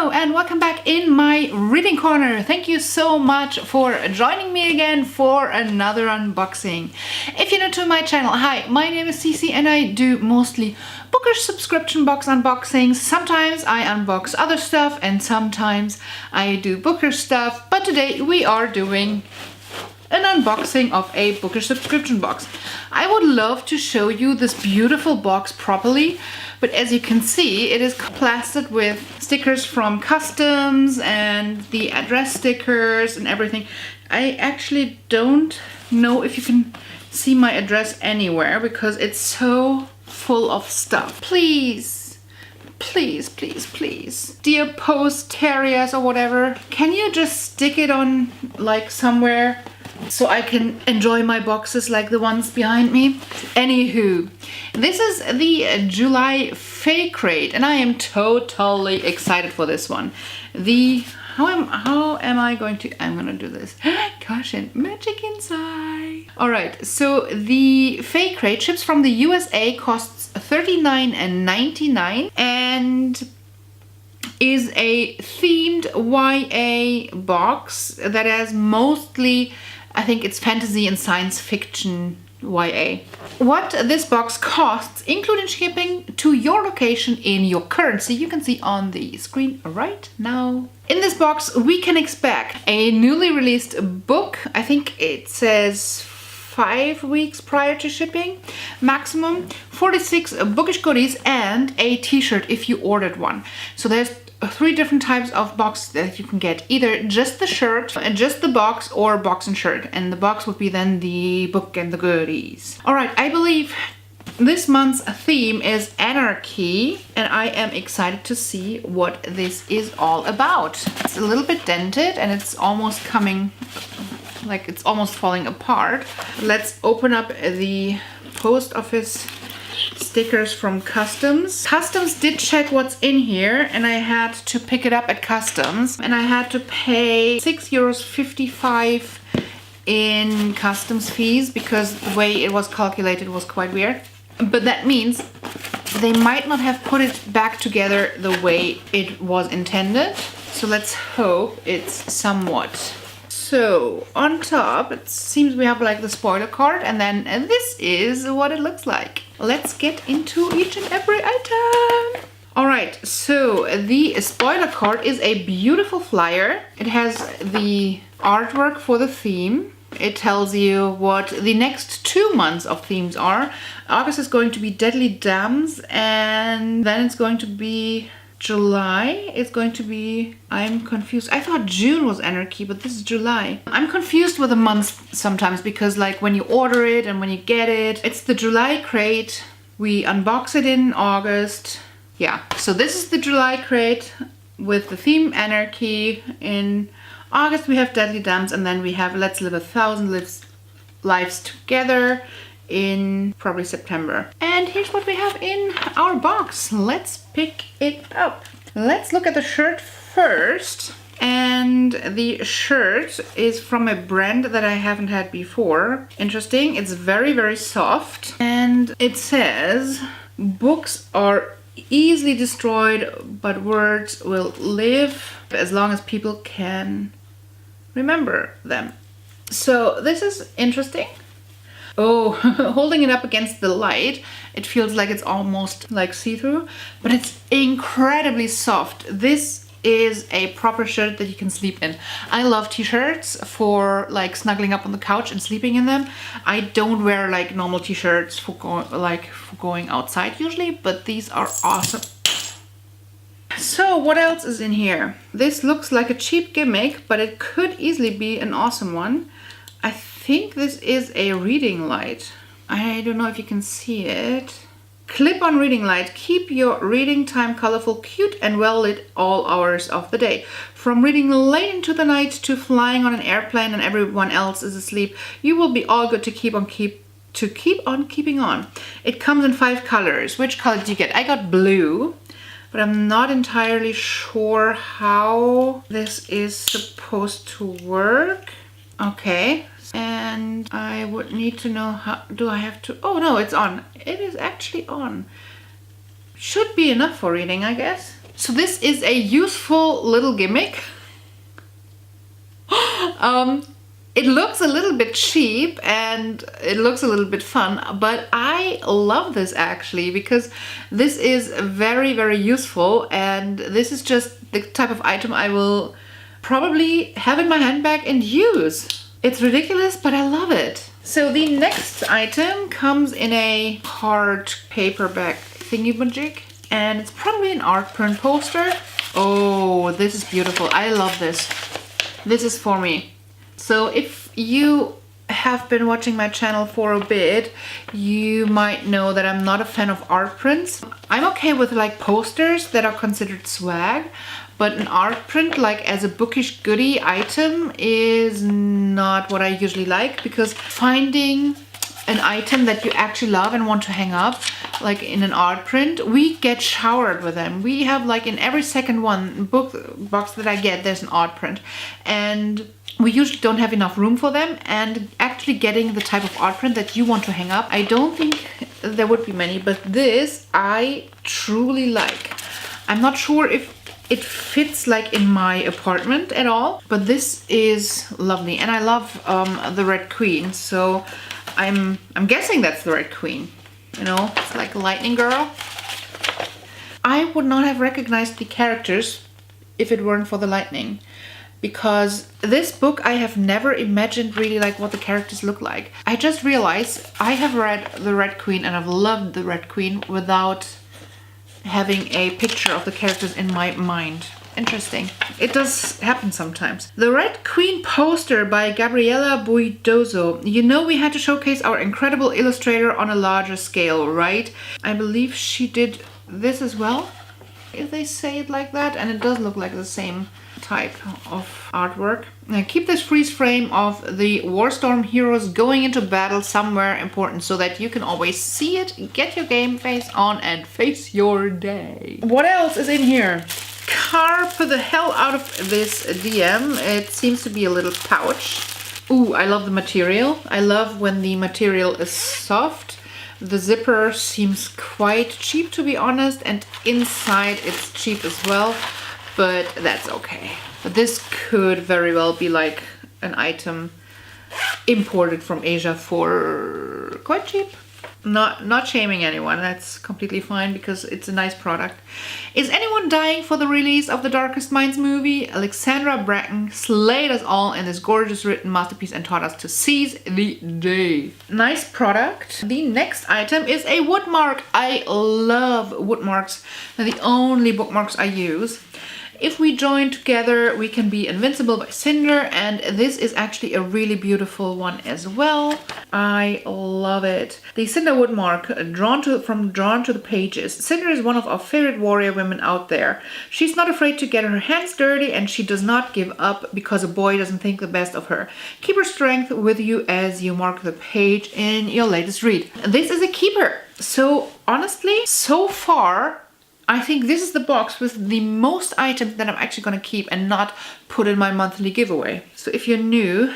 Hello and welcome back in my reading corner. Thank you so much for joining me again for another unboxing. If you're new to my channel, hi, my name is Cece and I do mostly bookish subscription box unboxings. Sometimes I unbox other stuff and sometimes I do bookish stuff, but today we are doing an unboxing of a bookish subscription box. I would love to show you this beautiful box properly, but as you can see, it is plastered with stickers from customs and the address stickers and everything. I actually don't know if you can see my address anywhere because it's so full of stuff. Please, please, please, please, dear post terriers or whatever, can you just stick it on like somewhere so I can enjoy my boxes like the ones behind me? Anywho, this is the July fake rate and I am totally excited for this one. How am I going to, I'm gonna do this. Caution, magic inside. All right, so the fake rate ships from the USA, costs $39.99 and is a themed YA box that has mostly, I think it's fantasy and science fiction YA. What this box costs, including shipping to your location in your currency, you can see on the screen right now. In this box, we can expect a newly released book. I think it says 5 weeks prior to shipping, maximum, 46 bookish goodies, and a t-shirt if you ordered one. So there's 3 different types of box that you can get, either just the shirt and just the box, or box and shirt, and the box would be then the book and the goodies. All right, I believe this month's theme is Anarchy and I am excited to see what this is all about. It's a little bit dented and it's almost coming, like it's almost falling apart. Let's open up the post office stickers from customs. Customs did check what's in here and I had to pick it up at customs and I had to pay €6.55 in customs fees because the way it was calculated was quite weird. But that means they might not have put it back together the way it was intended. So let's hope it's somewhat. So on top, it seems we have like the spoiler card, and then this is what it looks like. Let's get into each and every item. All right, so the spoiler card is a beautiful flyer. It has the artwork for the theme. It tells you what the next 2 months of themes are. August is going to be Deadly Dams, and then it's going to be July. It's going to be, I'm confused. I thought June was Anarchy, but this is July. I'm confused with the months sometimes because like when you order it and when you get it, it's the July crate. We unbox it in August. Yeah, so this is the July crate with the theme Anarchy. In August we have Deadly Dams, and then we have Let's Live 1,000 Lives Together in probably September. And here's what we have in our box. Let's pick it up. Let's look at the shirt first. And the shirt is from a brand that I haven't had before. Interesting. It's very, very soft. And it says, books are easily destroyed, but words will live as long as people can remember them. So this is interesting. Oh, holding it up against the light, it feels like it's almost like see-through, but it's incredibly soft. This is a proper shirt that you can sleep in. I love t-shirts for like snuggling up on the couch and sleeping in them. I don't wear like normal t-shirts for going outside usually, but these are awesome. So what else is in here? This looks like a cheap gimmick, but it could easily be an awesome one. I think this is a reading light. I don't know if you can see it. Clip-on reading light. Keep your reading time colorful, cute, and well lit all hours of the day. From reading late into the night to flying on an airplane and everyone else is asleep, you will be all good to keep on keeping on. It comes in 5 colors. Which color did you get? I got blue, but I'm not entirely sure how this is supposed to work. Okay. And I would need to know how, do I have to, oh no, it's on. It is actually on. Should be enough for reading, I guess. So this is a useful little gimmick. It looks a little bit cheap and it looks a little bit fun, but I love this actually because this is very, very useful, and this is just the type of item I will probably have in my handbag and use. It's ridiculous, but I love it. So the next item comes in a hard paperback thingy-majig, and it's probably an art print poster. Oh, this is beautiful. I love this. This is for me. So if you have been watching my channel for a bit, you might know that I'm not a fan of art prints. I'm okay with like posters that are considered swag, but an art print like as a bookish goodie item is not what I usually like, because finding an item that you actually love and want to hang up, like in an art print, we get showered with them. We have like in every second book box that I get, there's an art print, and we usually don't have enough room for them. And actually getting the type of art print that you want to hang up, I don't think there would be many, but this I truly like. I'm not sure if it fits like in my apartment at all, but this is lovely, and I love the Red Queen, so I'm guessing that's the Red Queen. You know, it's like a lightning girl. I would not have recognized the characters if it weren't for the lightning, because this book I have never imagined really like what the characters look like. I just realized I have read the Red Queen and I've loved the Red Queen without having a picture of the characters in my mind. Interesting. It does happen sometimes. The Red Queen poster by Gabriela Buidoso. You know, we had to showcase our incredible illustrator on a larger scale, right? I believe she did this as well, if they say it like that, and it does look like the same type of artwork. Now keep this freeze frame of the Warstorm heroes going into battle somewhere important so that you can always see it, get your game face on, and face your day. What else is in here? Carve the hell out of this DM. It seems to be a little pouch. Ooh, I love the material. I love when the material is soft. The zipper seems quite cheap, to be honest, and inside it's cheap as well, but that's okay. But this could very well be like an item imported from Asia for quite cheap. Not shaming anyone, that's completely fine because it's a nice product. Is anyone dying for the release of the Darkest Minds movie? Alexandra Bracken slayed us all in this gorgeous written masterpiece and taught us to seize the day. Nice product. The next item is a woodmark. I love woodmarks. They're the only bookmarks I use. If we join together, we can be invincible by Cinder, and this is actually a really beautiful one as well. I love it. The Cinder woodmark, drawn to the pages. Cinder is one of our favorite warrior women out there. She's not afraid to get her hands dirty, and she does not give up because a boy doesn't think the best of her. Keep her strength with you as you mark the page in your latest read. This is a keeper. So honestly, so far, I think this is the box with the most items that I'm actually going to keep and not put in my monthly giveaway. So if you're new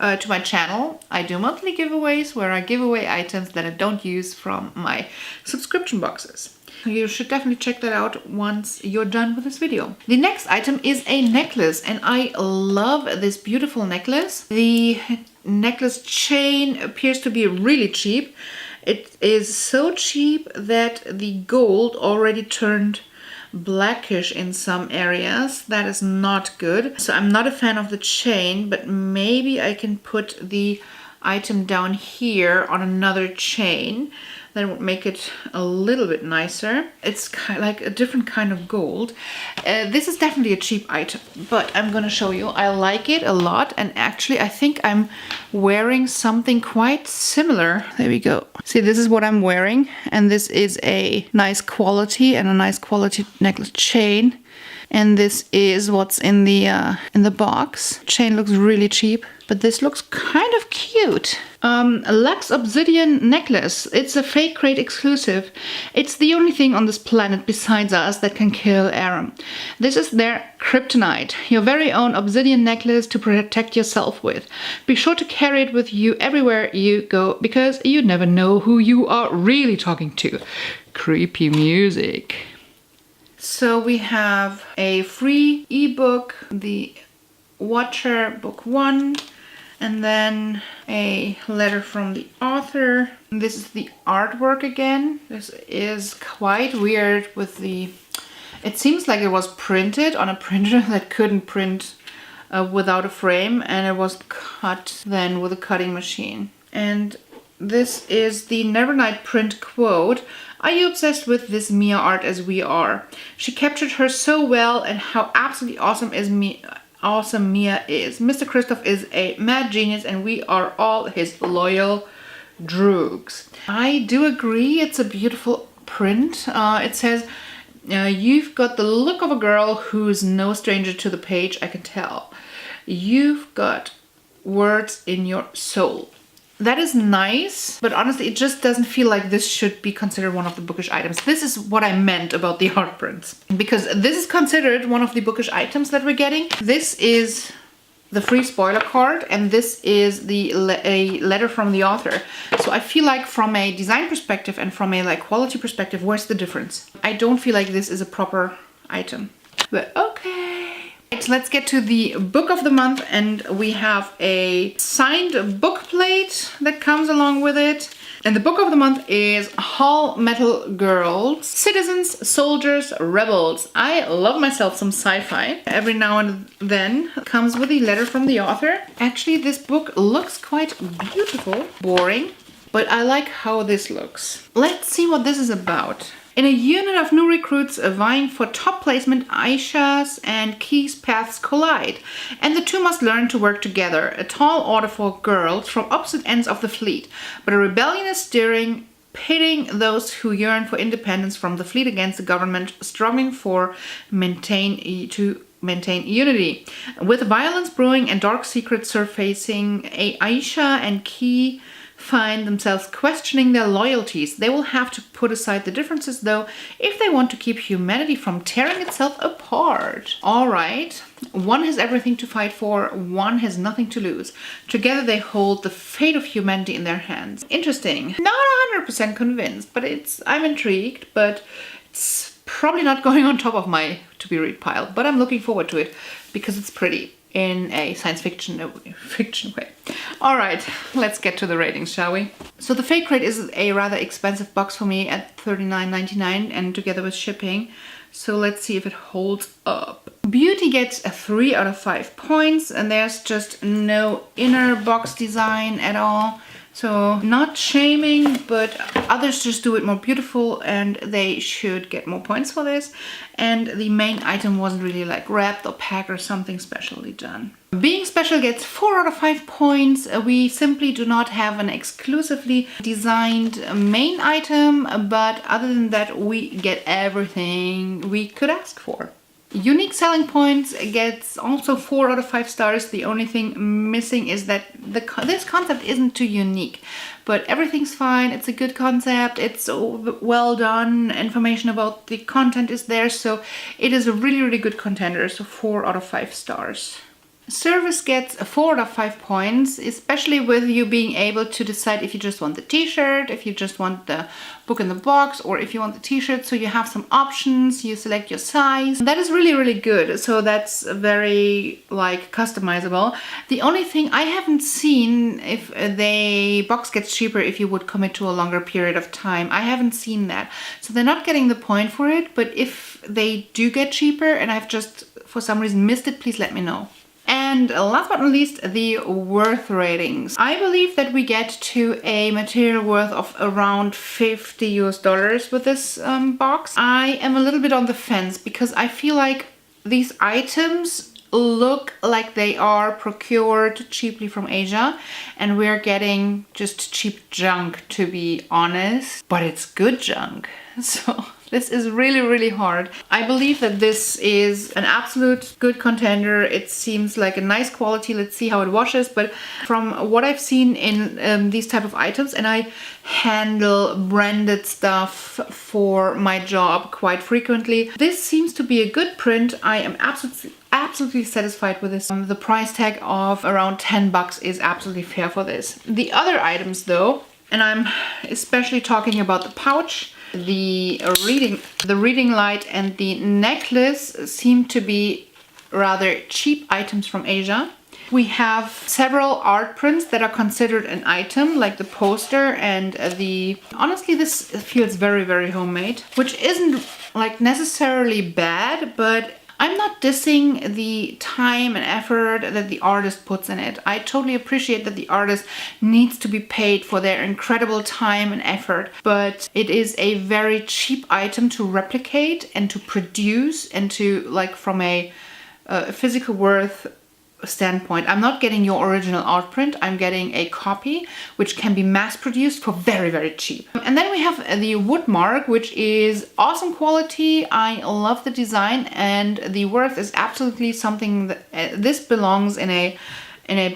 to my channel, I do monthly giveaways where I give away items that I don't use from my subscription boxes. You should definitely check that out once you're done with this video. The next item is a necklace, and I love this beautiful necklace. The necklace chain appears to be really cheap. It is so cheap that the gold already turned blackish in some areas. That is not good. So I'm not a fan of the chain, but maybe I can put the item down here on another chain. That would make it a little bit nicer. It's kind of like a different kind of gold. This is definitely a cheap item, but I'm gonna show you. I like it a lot, and actually I think I'm wearing something quite similar. There we go. See, this is what I'm wearing, and this is a nice quality and a nice quality necklace chain. And this is what's in the box. Chain looks really cheap, but this looks kind of cute. Lux Obsidian necklace. It's a Fake Crate exclusive. It's the only thing on this planet besides us that can kill Aram. This is their kryptonite, your very own obsidian necklace to protect yourself with. Be sure to carry it with you everywhere you go, because you never know who you are really talking to. Creepy music. So we have a free ebook, the Watcher Book 1, and then a letter from the author. This is the artwork again. This is quite weird with the... It seems like it was printed on a printer that couldn't print without a frame, and it was cut then with a cutting machine. And this is the Nevernight print quote. Are you obsessed with this Mia art as we are? She captured her so well, and how absolutely awesome Mia is. Mr. Christoph is a mad genius, and we are all his loyal droogs. I do agree, it's a beautiful print. It says, you've got the look of a girl who's no stranger to the page, I can tell. You've got words in your soul. That is nice, but honestly, it just doesn't feel like this should be considered one of the bookish items. This is what I meant about the art prints, because this is considered one of the bookish items that we're getting. This is the free spoiler card, and this is a letter from the author. So I feel like from a design perspective and from a quality perspective, where's the difference? I don't feel like this is a proper item, but okay. Right, let's get to the book of the month, and we have a signed book plate that comes along with it. And the book of the month is Hull Metal Girls, Citizens, Soldiers, Rebels. I love myself some sci-fi. Every now and then comes with a letter from the author. Actually, this book looks quite beautiful. Boring, but I like how this looks. Let's see what this is about. In a unit of new recruits vying for top placement, Aisha's and Key's paths collide, and the two must learn to work together. A tall order for girls from opposite ends of the fleet, but a rebellion is stirring, pitting those who yearn for independence from the fleet against the government, struggling to maintain unity. With violence brewing and dark secrets surfacing, Aisha and Key find themselves questioning their loyalties. They will have to put aside the differences, though, if they want to keep humanity from tearing itself apart. All right, one has everything to fight for, one has nothing to lose. Together they hold the fate of humanity in their hands. Interesting. Not 100% convinced, but I'm intrigued, but it's probably not going on top of my to-be-read pile, but I'm looking forward to it because it's pretty. In a science fiction way. All right, let's get to the ratings, shall we? So the Fake Crate is a rather expensive box for me at $39.99 and together with shipping. So let's see if it holds up. Beauty gets a 3 out of 5 points, and there's just no inner box design at all. So not shaming, but others just do it more beautiful, and they should get more points for this. And the main item wasn't really wrapped or packed or something specially done. Being Special gets 4 out of 5 points. We simply do not have an exclusively designed main item, but other than that, we get everything we could ask for. Unique Selling Points gets also 4 out of 5 stars. The only thing missing is that this concept isn't too unique, but everything's fine. It's a good concept. It's well done. Information about the content is there, so it is a really, really good contender. So 4 out of 5 stars. Service gets a 4 out of 5 points, especially with you being able to decide if you just want the t-shirt, if you just want the book in the box, or if you want the t-shirt. So you have some options, you select your size. That is really, really good. So that's very customizable. The only thing I haven't seen if the box gets cheaper if you would commit to a longer period of time. I haven't seen that. So they're not getting the point for it, but if they do get cheaper and I've just for some reason missed it, please let me know. And last but not least, the worth ratings. I believe that we get to a material worth of around $50 with this box. I am a little bit on the fence because I feel like these items look like they are procured cheaply from Asia, and we're getting just cheap junk, to be honest, but it's good junk. So this is really, really hard. I believe that this is an absolute good contender. It seems like a nice quality. Let's see how it washes. But from what I've seen in these type of items, and I handle branded stuff for my job quite frequently, this seems to be a good print. I am absolutely satisfied with this. The price tag of around $10 is absolutely fair for this. The other items though, and I'm especially talking about the pouch, the reading light and the necklace seem to be rather cheap items from Asia. We have several art prints that are considered an item, like the poster and honestly, this feels very, very homemade, which isn't like necessarily bad, but I'm not dissing the time and effort that the artist puts in it. I totally appreciate that the artist needs to be paid for their incredible time and effort, but it is a very cheap item to replicate and to produce and to, like, from a physical worth standpoint. I'm not getting your original art print. I'm getting a copy which can be mass produced for very, very cheap. And then we have the wood mark, which is awesome quality. I love the design, and the worth is absolutely something that this belongs in a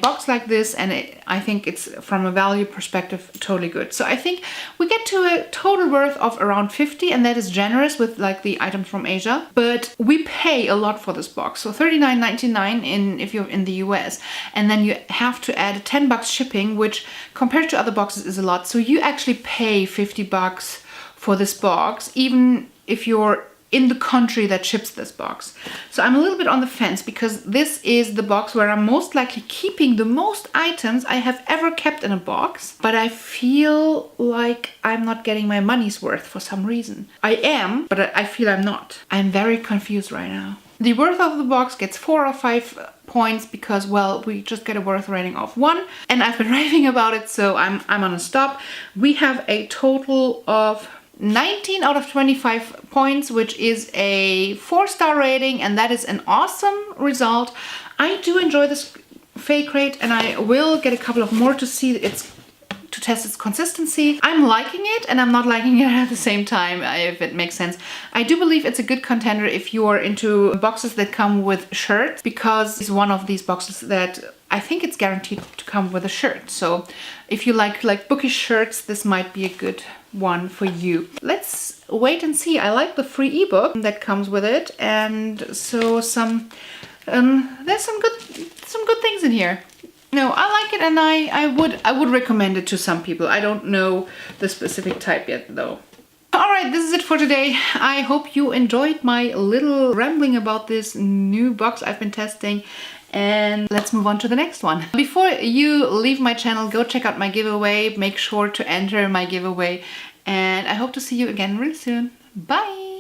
box like this, and I think it's, from a value perspective, totally good. So I think we get to a total worth of around 50, and that is generous with like the items from Asia, but we pay a lot for this box. So $39.99 if you're in the US, and then you have to add $10 shipping, which compared to other boxes is a lot. So you actually pay $50 for this box, even if you're in the country that ships this box. So I'm a little bit on the fence, because this is the box where I'm most likely keeping the most items I have ever kept in a box, but I feel like I'm not getting my money's worth for some reason. I am, but I feel I'm not. I'm very confused right now. The worth of the box gets 4 or 5 points because, well, we just get a worth rating of 1, and I've been raving about it, so I'm on a stop. We have a total of 19 out of 25 points, which is a 4-star rating, and that is an awesome result. I do enjoy this fake crate, and I will get a couple of more to see to test its consistency. I'm liking it, and I'm not liking it at the same time, if it makes sense. I do believe it's a good contender if you are into boxes that come with shirts, because it's one of these boxes that I think it's guaranteed to come with a shirt. So if you like bookish shirts, this might be a good one for you. Let's wait and see. I like the free ebook that comes with it, and so there's some good things in here. No, I like it, and I would recommend it to some people. I don't know the specific type yet, though. Alright, this is it for today. I hope you enjoyed my little rambling about this new box I've been testing, and let's move on to the next one. Before you leave my channel, go check out my giveaway. Make sure to enter my giveaway, and I hope to see you again really soon. Bye!